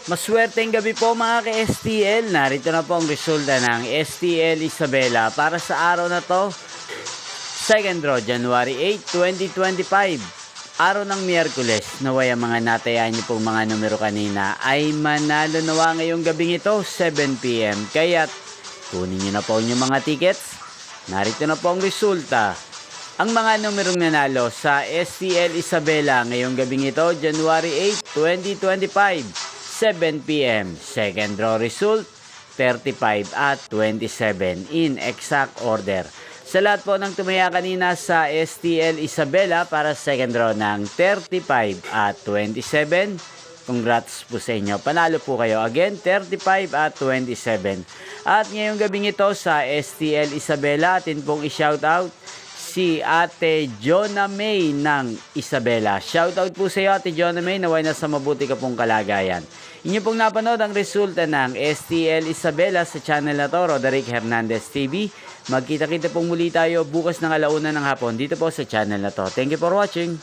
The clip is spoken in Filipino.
Maswerteng gabi po mga ka-STL. Narito na po ang resulta ng STL Isabela para sa araw na to. Second draw, January 8, 2025. Araw ng Miyerkules. Naway ang mga natayaan niyo pong mga numero kanina ay manalo nawa ngayong gabing ito, 7 PM. Kaya't kunin niyo na po inyong mga tickets. Narito na po ang resulta. Ang mga numerong nanalo sa STL Isabela ngayong gabing ito, January 8, 2025. 7 PM. Second draw result, 35 at 27 in exact order. Sa lahat po ng tumaya kanina sa STL Isabela para second draw ng 35 at 27, congrats po sa inyo. Panalo po kayo. Again, 35 at 27. At ngayong gabing ito sa STL Isabela, atin pong i-shoutout si Ate Jonna May ng Isabela. Shoutout po sa iyo, Ate Jonna May, naway na sa mabuti ka pong kalagayan. Inyo pong napanood ang resulta ng STL Isabela sa channel na to, Roderick Hernandez TV. Magkita-kita pong muli tayo bukas ng 1:00 ng hapon dito po sa channel na to. Thank you for watching.